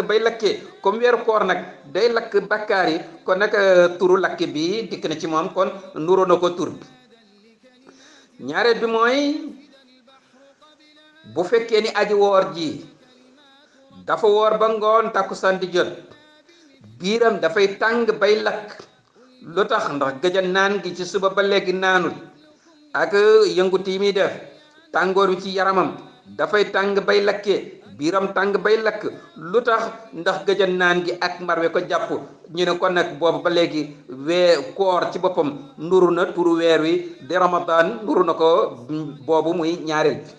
bay lakkee comme weeru koor nag day lakk bakkaar yi kon nag turu lakk bi dikk na ci moom kon nuru na ko tur bi ñaareel bi mooy bu fekkee ni aji woor ji dafa woor ba ngoon takkusaan di jot biiram dafay tàng bay lakk lu tax ndax gëja naan gi ci suba ba léegi naanul ak yëngut yi muy def tàngoor wi ci yaramam dafay tàng bay lakkee biiram tàng bay lakk lu tax ndax gëja naan gi ak mar we ko jàpp ñu ne kon nag boobu ba léegi koor ci boppam nuru na turu weer wi di ramadan nuru na ko boobu muy ñaareel bi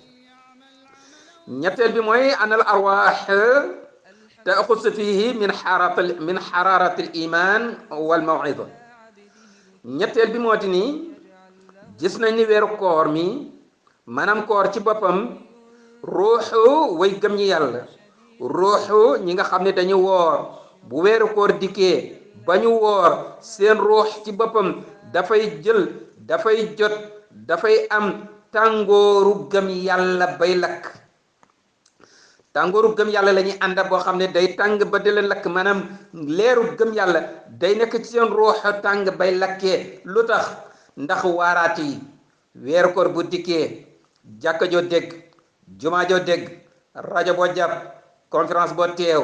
ñetteel bi mooy anal arwaax taaxusu fihi min xararat al iman wal mawida ñetteel bi moo di ni gis nañ ni weeru koor mi maanaam koor ci boppam ruuxu way gëm ñi yàlla ruuxu ñi nga xam ne dañu woor bu weeru koor dikkee ba ñu woor seen ruux ci boppam dafay jot dafay am tàngooru gëm yàlla bay lakk tàngooru gëm yàlla la ñuy ànda boo xam ne day tàng ba di leen lakk maanaam leeru gëm yàlla day nekk ci seen ruux tàng bay lakkee lu tax ndax waaraat yi weeru koor bu dikkee jàkka joo dégg jumaa joo dégg rajo boo jàpp conférence boo teew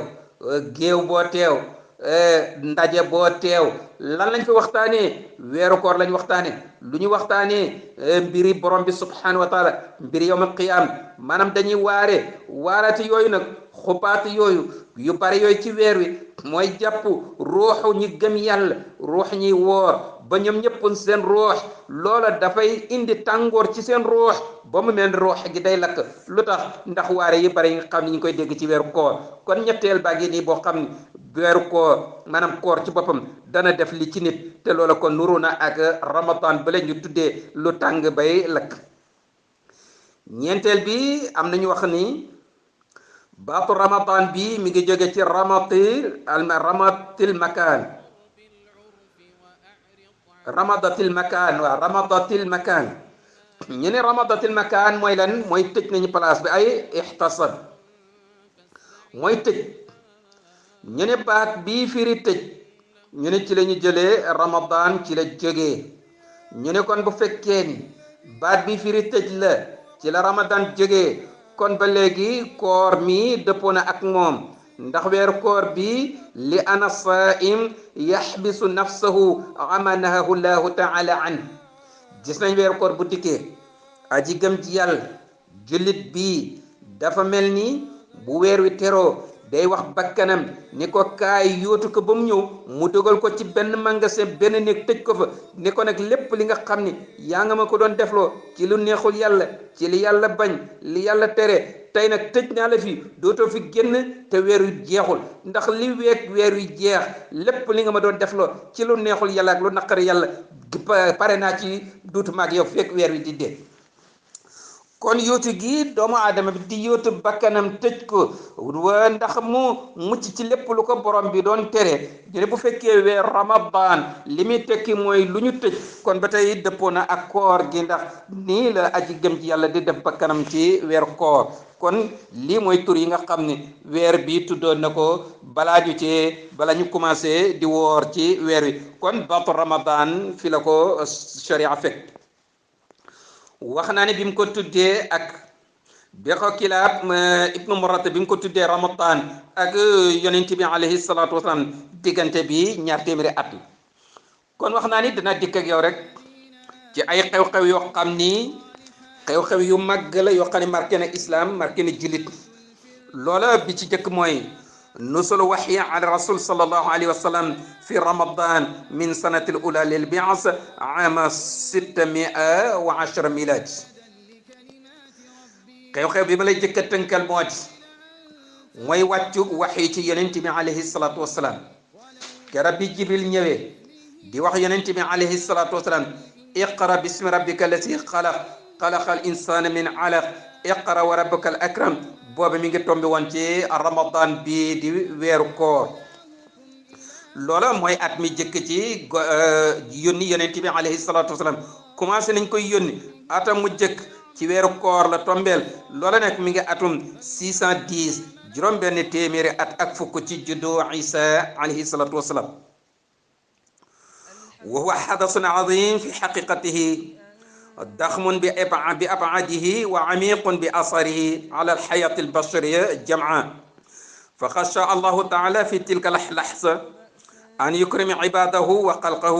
géew boo teew ndaje boo teew lan lañ fi waxtaanee weeru koor lañ waxtaane lu ñu waxtaanee mbiri borom bi subhanahu wa taala mbiri yawmal qiyaam maanaam dañuy waaraati yooyu nag xupaati yooyu yu bari yooyu ci weer wi mooy jàpp ruuxu ñi gëm yàlla ruux ñi woor ba ñoom ñëpp seen ruux loola dafay indi tàngoor ci seen ruux ba mu mel ruux gi day lakk lu tax ndax waare yi bari nga xam ne ñu koy dégg ci weeru koor kon ñetteel baa ngi nii boo xam ne weeru koor maanaam koor ci boppam dana def li ci nit te loola kon nuru na ak ramadan ba leen ñu tuddee lu tàng bay lakk ñeenteel bi am nañu wax ni baatu ramadan bi mi ngi jóge ci ramadatil makaan ñu ne ramadatil makaan mooy lan mooy tëj nañu place bi ay ixtasab mooy tëj ñu ne baat bii firi tëj ñu ne ci la ñu jëlee ramadan ci la jógee ñu ne kon bu fekkee ni baat bi firi tëj la ci la ramadan jógee kon ba léegi koor mi dëppoo na ak moom ndax weeru koor bi li ana saim yaxbisu nafsahu ama nahahu llahu taala an gis nañ weeru koor bu dikkee aji gëm ci yàlla jullit bi dafa mel ni bu weer wi teroo day wax bakkanam ni ko kaay yóotu ko ba mu ñëw mu dogal ko ci benn magasin benn néeg tëj ko fa ni ko nag lépp li nga xam ni yaa nga ma ko doon defloo ci lu neexul yàlla ci li yàlla bañ li yàlla tere tey nag tëj naa la fi dootoo fi génn te weer wi jeexul ndax li weer wi jeex lépp li nga ma doon defloo ci lu neexul yàlla ak lu naqari yàlla pare naa ci duutu maag yow fekk weer wi di dee kon yóotu gi doomu aadama bi di yóotu bakkanam tëj ko ndax mu mucc ci lépp lu ko borom bi doon tere jëne bu fekkee weer ramadan li muy tekki mooy lu ñu tëj kon ba tey dëppoo na ak koor gi ndax nii la aji gëm ci yàlla di def bakkanam ci weer koor kon lii mooy tur yi nga xam ne weer bi tuddoon na ko bala ñu commencé di woor ci weer wi kon baatu ramadan fi la ko sharia fekk wax naa ne bi mu ko tuddee ak Bexo Kilaab ibnu Murata bi mu ko tuddee ramadan ak yonent bi alayhi salaatu wasalaam diggante bi 200 at la kon wax naa ni dina dikk ak yow rek ci ay xew-xew yoo xam ni xew-xew yu màgg la yoo xam ne marqué na islam marqué na jullit loola bi ci jëkk mooy nusul waxyi ala rasul sallallahu alayhi wa sallam fi ramadan min sanati l ula lil bi'as ama 610 milad xew-xew bi ma lay jëkk a tënkal moo di mooy wàccu waxyi ci yonent bi alayhi salatu wasalaam garab bi jibril ñëwee di wax yonent bi alayhi salatu wasalaam iqra bismi rabbika allati xalaqa al insana min alaq iqra wa rabbuka al akram boobu mi ngi tombi woon ci ramadan bi di weeru koor loola mooy at mi jëkk ci yónni yonent bi alayhi salatu wasalaam commencé nañ koy yónni atam mu jëkk ci weeru koor la tombeel loola nag mi ngi atum 610 juróom benn téeméeri at ak fukk ci juddu Isa alayhi salatu wassalam wa huwa hadathun azim fi haqiqatihi ضخم بأبعاده وعميق بأثره على الحياة البشرية جمعاء فقد شاء الله تعالى في تلك اللحظة أن يكرم عباده وخلقه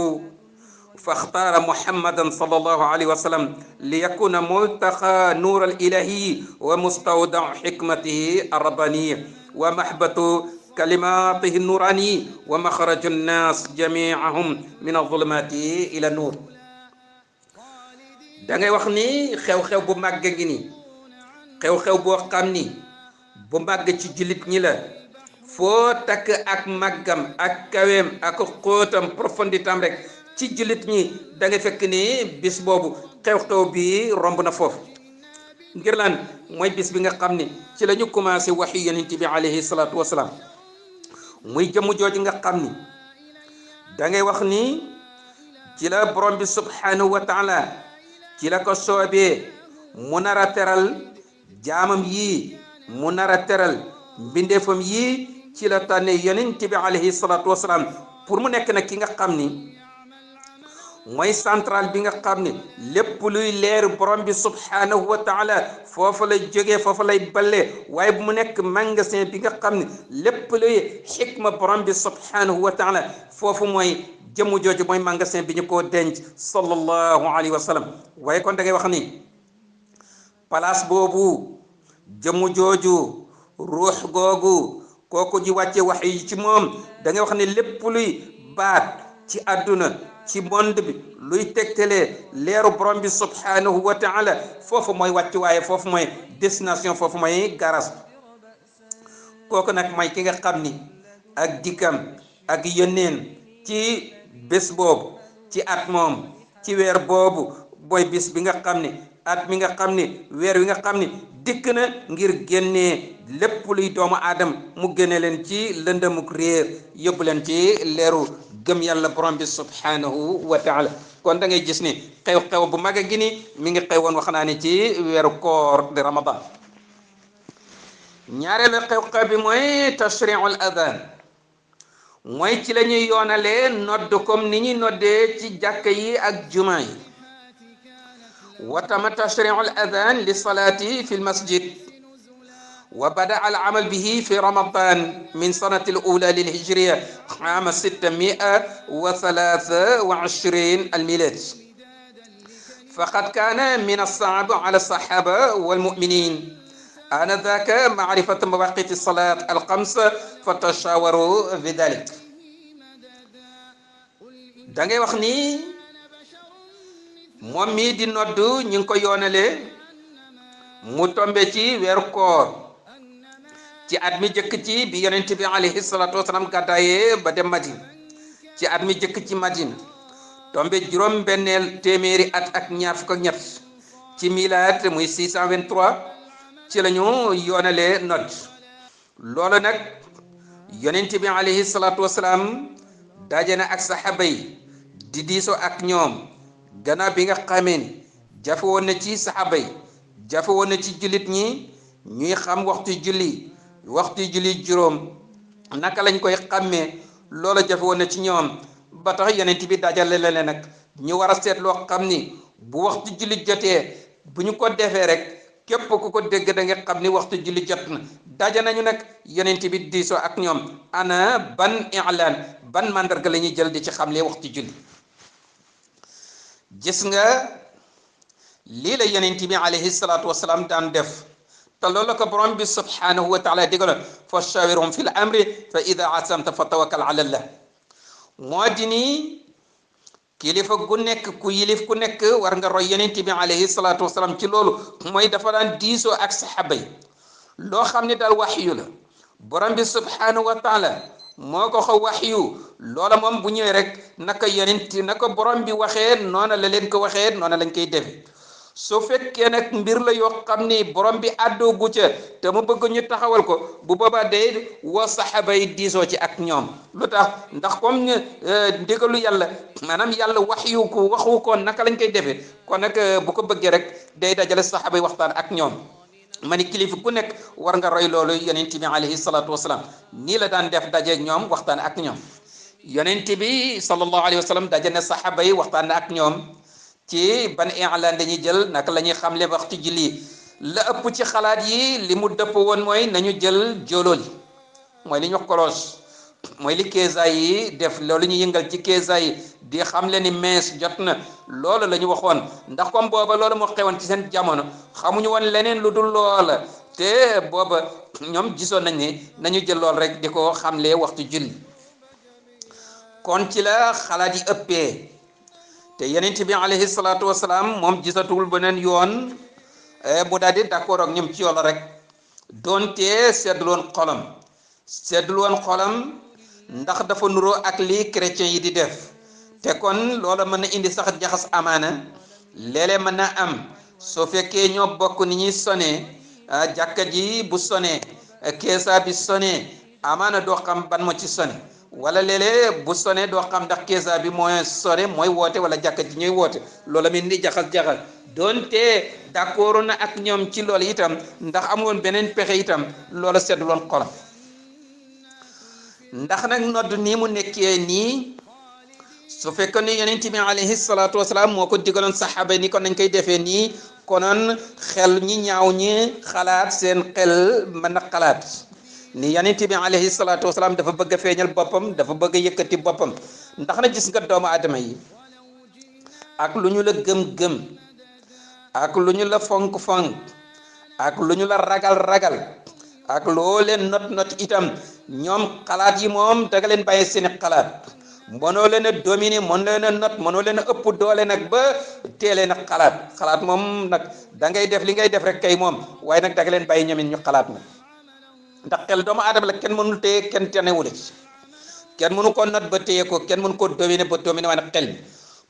فاختار محمدا صلى الله عليه وسلم ليكون ملتقى نور الإلهي ومستودع حكمته الربانية ومحبة كلماته النورانية ومخرج الناس جميعهم من الظلمات إلى النور. da ngay wax ni xew-xew bu màgg ngi ni xew-xew boo xam ni bu màgg ci jullit ñi la foo takk ak màggam ak kaweem ak xóotam profonditam rek ci jullit ñi da ngay fekk ni bis boobu xew-xew bi romb na foofu ngir lan mooy bis bi nga xam ni ci la ñu commencé waxi yonent bi alayhi salaatu wasalaam muy jëmm jooju nga xam ni da ngay wax ni ci la borom bi subhanahu wa taala ci la ko soobee mu nar a teral jaamam yii mu nar a teral mbindeefam yii ci la tànne yonent bi alayhi salaatu wasalaam pour mu nekk nag ki nga xam ni mooy central bi nga xam ni lépp luy leer borom bi subhanahu wa taala foofa lay jógee foofa lay ballee waaye bu mu nekk magasin bi nga xam ni lépp luy xikma borom bi subhanahu wa taala foofu mooy jëmm jooju mooy magasin bi ñu ko denc sallallahu alayhi wa sallam. waaye kon da ngay wax ni place boobu jëmm jooju ruux googu kooku ji wàcce wax yi ci moom da ngay wax ni lépp luy baat ci àdduna ci monde bi luy tegtalee leeru borom bi subhanahu wa taala foofu mooy wàcc waaye foofu mooy destination foofu mooy garage kooku nag mooy ki nga xam ni ak dikkam ak yónneen ci bés boobu ci at moom ci weer boobu booy bis bi nga xam ni at mi nga xam ni weer wi nga xam ni dikk na ngir génnee lépp luy doomu aadama mu génne leen ci lëndëmuk réer yóbbu leen ci leeru gëm yàlla borom bi subhanahu wa taala. kon da ngay gis ni xew-xew bu mag a gi ni mi ngi xewoon wax naa ni ci weeru koor di ramadan. ñaareelu xew-xew bi mooy tashri'ul adhan mooy ci la ñuy yoonalee nodd comme ni ñuy noddee ci jàkka yi ak juma yi. wa tama tashri'ul adhan li salati fi l masjid وبدأ العمل به في رمضان من سنة الأولى للهجرية عام 623 الميلاد فقد كان من الصعب على الصحابة والمؤمنين آنذاك معرفة مواقيت الصلاة الخمس فتشاوروا بذلك. da ngay wax ni moom mii di noddu ñu ngi ko yoonale mu tombe ci weeru koor ci at mi jëkk ci bi yonent bi alayhi salatu wasalaam gàddaayee ba dem Madina ci at mi jëkk ci Madina tombe juróom benneel téeméeri at ak ñaar fukk ak ñett ci milaat muy 623 ci la ñu yoonalee nodd loolu nag yonent bi alayhi salatu wasalaam daje na ak saxaaba yi di diisoo ak ñoom gannaaw bi nga xamee ni jafe woon na ci saxaaba yi jafe woon na ci jullit ñi ñuy xam waxtu julli juróom naka lañ koy xàmmee loola jafe woon na ci ñoom ba tax yonent bi dajale leen nag ñu war a seet loo xam ni bu waxtu julli jotee bu ñu ko defee rek képp ku ko dégg da nga xam ni waxtu julli jot na daje nañu nag yonent bi diisoo ak ñoom ana ban i'laan ban mandarga la ñuy jël di ci xamle waxtu julli. gis nga lii la yonent bi alayhi salaatu wasalaam daan def te loolu ko borom bi subhanahu wa taala digaloon fa shawirhum fil amri fa ida azamta fa tawakkal ala allah moo di ni kilifa gu nekk ku yilif ku nekk war nga roy yonent bi alayhi salaatu wasalaam ci loolu mooy dafa daan diisoo ak saxaaba yi loo xam ne daal waxyu la borom bi subhanahu wa taala moo ko xaw waxyu loola moom bu ñëwee rek naka yonent naka borom bi waxee noona la leen ko waxee noona lañ koy defe su fekkee nag mbir la yoo xam ni borom bi àddoo gu ca te mu bëgg ñu taxawal ko bu boobaa day woo saxaaba yi diisoo ci ak ñoom lu tax ndax comme ndigalu yàlla maanaam yàlla waxyu ko waxu ko naka lañ koy defee kon nag bu ko bëggee rek day dajale saxaaba yi waxtaan ak ñoom mani kilifa ku nekk war nga roy loolu yonent bi alayhi salaatu wasalaam nii la daan def dajeeg ñoom waxtaan ak ñoom yonent bi sallallahu alayhi wa sallam daje ne saxaaba yi waxtaan ak ñoom ci ban i'laan dañuy jël naka la ñuy xamle waxtu julli la ëpp ci xalaat yi li mu dëpp woon mooy nañu jël jóolóol yi mooy li ñu wax cloche mooy li keesa yi def loolu ñu yëngal ci keesa yi di xamle ni mees jot na loolu la ñu waxoon ndax comme booba loolu moo xewoon ci seen jamono xamuñu woon leneen lu dul loola te booba ñoom gisoon nañ ne nañu jël lool rek di ko xamle waxtu julli kon ci la xalaat yi ëppee te yonent bi alayhi salaatu wasalaam moom gisatul beneen yoon mu daal di d'accord ak ñoom ci yoon rek doonte seddul woon xolam ndax dafa nuroo ak li chrétien yi di def te kon loola mën na indi sax jaxas amaana léeg-léeg mën na am soo fekkee ñoo bokk ni ñuy sonee jàkka ji bu sonee keesa bi sonee amaana doo xam ban moo ci sone wala léeg-léeg bu sonee doo xam ndax keesa bi mooy sone mooy woote wala jàkka ji ñooy woote loola mi indi jaxas doonte d'accord na ak ñoom ci loolu itam ndax amoon beneen pexe itam loola seddul woon xolam ndax nag nodd nii mu nekkee nii su fekkoon ni yonent bi alayhi salaatu wasalaam moo ko digaloon saxaaba ni kon nañ koy defee nii konoon xel ñi ñaaw ñi xalaat seen xel mën na xalaat ni yonent bi alayhi salaatu wasalaam dafa bëgg a feeñal boppam dafa bëgg a yëkkati boppam ndax na gis nga doomu aadama yi ak lu ñu la gëm-gëm ak lu ñu la fonk-fonk ak lu ñu la ragal ak loo leen not itam ñoom xalaat yi moom daga leen bàyyi seeni xalaat mënoo leen a dominer mënoo leen a not mënoo leen a ëpp doole nag ba teelee nag xalaat moom nag da ngay def li ngay def rek kay moom waaye nag daga leen bàyyi ñoom ñu xalaat nag ndax xel doomu aadama la kenn mënul téye kenn tenewule kenn mënu ko not ba téye ko kenn mënu ko dominer ba dominer waaye nag xel bi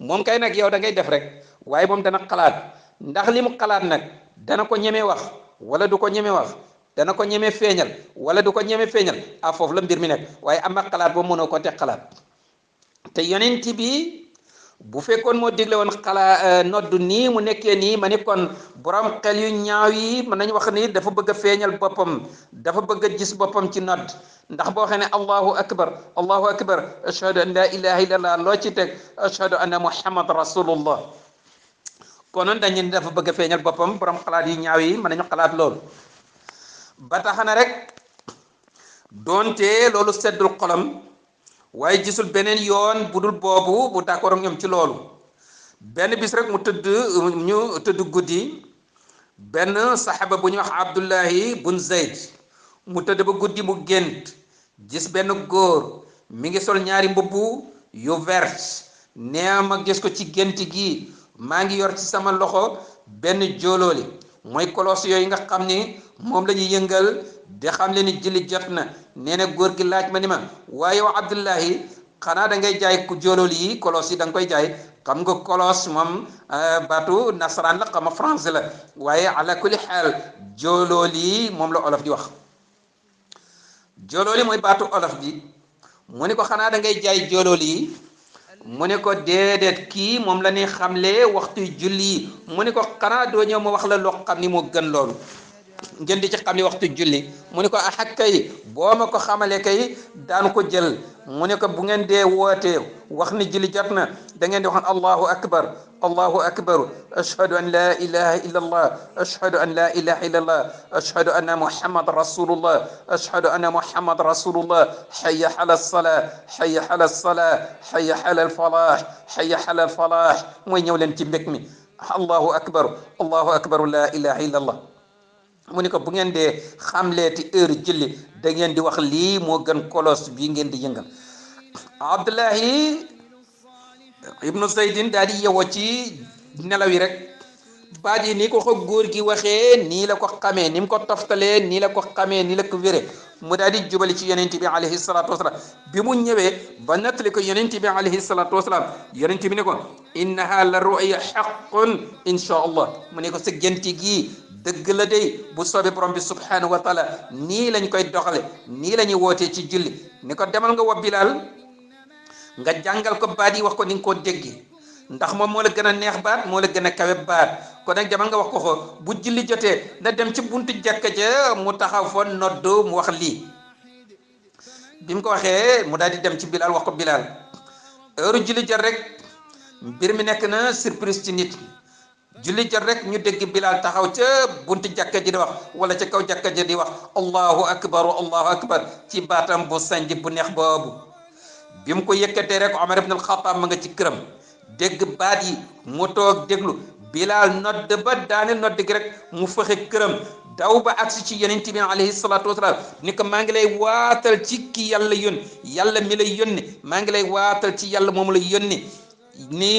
moom kay nag yow da ngay def rek waaye moom dana xalaat ndax li mu xalaat nag dana ko ñemee wax wala du ko ñemee wax dana ko ñemee feeñal wala du ko ñemee feeñal foofu la mbir mi nekk waaye am na xalaat boobu mënoo ko te xalaat te yonent bi bu fekkoon moo digle woon xalaat noddu nii mu nekkee nii ma ni kon borom xel yu ñaaw yi mën nañu wax ni dafa bëgg a feeñal boppam dafa bëgg a gis boppam ci nodd ndax boo xam ne allahu akbar ashhadu an la ilaha illallah loo ci teg ashhadu anna muhammad rasulullah konoon dañu ne dafa bëgg a feeñal boppam borom xalaat yu ñaaw yi mën nañu xalaat loolu ba tax na rek doonte loolu seddul xolam waaye gisul beneen yoon bu dul boobu bu d'accord ak ñoom ci loolu benn bis rek mu tëdd guddi benn saxaba bu ñuy wax Abdullahi bun Zayd mu tëdd ba guddi mu gént gis benn góor mi ngi sol ñaari mbubb yu vert nee ma gis ko ci gént gi maa ngi yor ci sama loxo benn jóolooli mooy kolos yooyu nga xam ni moom la ñuy yëngal di xam le ni julli jot na nee na góor gi laaj ma ni ma waaye yow Abdullahi xanaa da ngay jaay ku jóolool yi kolos yi da nga koy jaay xam nga kolos moom baatu nasaraan la xam nga français la waaye ala kulli xaal jóolool yi moom la olof di wax jóolool yi mooy baatu olof bi mu ne ko xanaa da ngay jaay jóolool yi mu ne ko déedéet kii moom la ñuy xamle waxtu julli yi mu ne ko xanaa doo ñëw ma wax la loo xam ni moo gën loolu ngeen di ci xam ni waxtu julli mu ne ko ak kay boo ma ko xamalee kay daan ko jël mu ne ko bu ngeen dee wootee wax ni julli jot na da ngeen di wax allahu akbar ashhadu an la ilaha illa allah ashhadu an la ilaha illa allah ashhadu anna muhammad rasulullah ashhadu anna muhammad rasulullah hayya ala salaa hayya ala salaa hayya ala alfalah hayya ala alfalah mooy ñëw leen ci mbég mi allahu akbar la ilaha illa allah mu ni ko bu ngeen dee xamleeti heure julli da ngeen di wax lii moo gën kolos bii ngeen di yëngal Abdullahi ibnu Zaydin daal di yewoo ci nelaw yi rek baat yi ni ko góor gi waxee nii la ko xamee ni mu ko toftalee nii la ko xamee nii la ko wéree mu daal di jubali ci yonent bi alayhi salaatu wasalaam bi mu ñëwee ba nattali ko yonent bi alayhi salaatu wasalaam yonent bi ne ko innaha la ru'ya haqqun insha allah mu ne ko sa gént gi dëgg la day bu soobee borom bi subhanahu wa taala nii lañ koy doxale nii la ñuy wootee ci julli ni ko demal nga wa Bilal nga jàngal ko baat yi wax ko ni nga koo déggi ndax moom moo la gën a neex baat moo la gën a kawe baat kon nag demal nga wax ko bu julli jotee na dem ci buntu jàkka ja mu taxaw fa nodd mu wax lii bi mu ko waxee mu daal di dem ci Bilal wax ko Bilal heure julli jot rek mbir mi nekk na surprise ci nit julli jot rek ñu dégg Bilal taxaw ca buntu jàkka ji di wax wala ca kaw jàkka ji di wax allahu akbar ci baatam bu sanj bu neex boobu bi mu ko yëkkatee rek Omar ibn al-Khattab ma nga ci këram dégg baat yi mu toog déglu Bilal nodd ba daaneel nodd gi rek mu fexe këram daw ba agsi ci yonent bi alayhi salaatu wasalaam ni ko maa ngi lay waatal ci ki yàlla yónni yàlla mi lay yónni maa ngi lay waatal ci yàlla moom lay yónni ni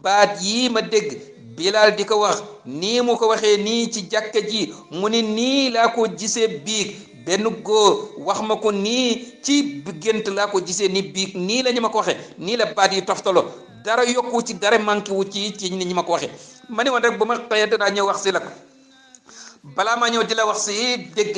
baat yii ma dégg Bilal di ko wax nii mu ko waxee nii ci jàkka ji mu ni nii laa ko gisee biig benn góor wax ma ko nii ci gént laa ko gisee ni biig nii la ñu ma ko waxee nii la baat yi toftalo dara yokku ci dara manqué wu ci ni ñu ma ko waxee ma ni woon rek ba ma xëyee danaa ñëw wax si la ko balaa ma ñëw di la wax si dégg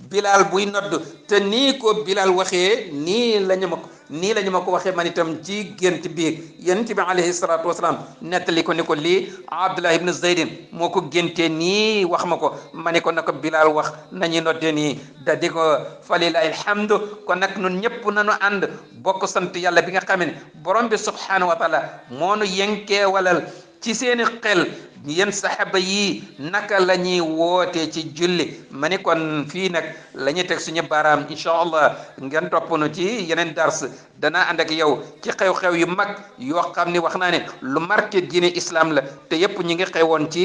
Bilal buy nodd te nii ko Bilal waxee nii la ñu ma ko waxee man itam ci gént biir yonent bi alayhi salaatu wasalaam nettali ko ni ko lii Abdullah ibn Zaydin moo ko géntee nii wax ma ko ma ni ko na ko Bilal wax nañu nodde nii da di ko falilahi alhamdu kon nag nun ñëpp nañu ànd bokk sant yàlla bi nga xam ne borom bi subhanahu wa taala moo nu yenkee walal ci seeni xel yéen saxaba yi naka la ñuy wootee ci julli ma ni kon fii nag la ñuy teg suñu baaraam incha allah ngeen topp nu ci yeneen dars danaa ànd ak yow ci xew-xew yu mag yoo xam ni wax naa ne lu marqué diine islam la te yëpp ñi ngi xewoon ci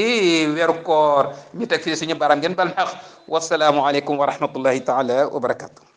weeru koor ñu teg fii suñu baaraam ngeen bal xaq wasalaamu aleykum wa rahmatullahi taala wa barakatu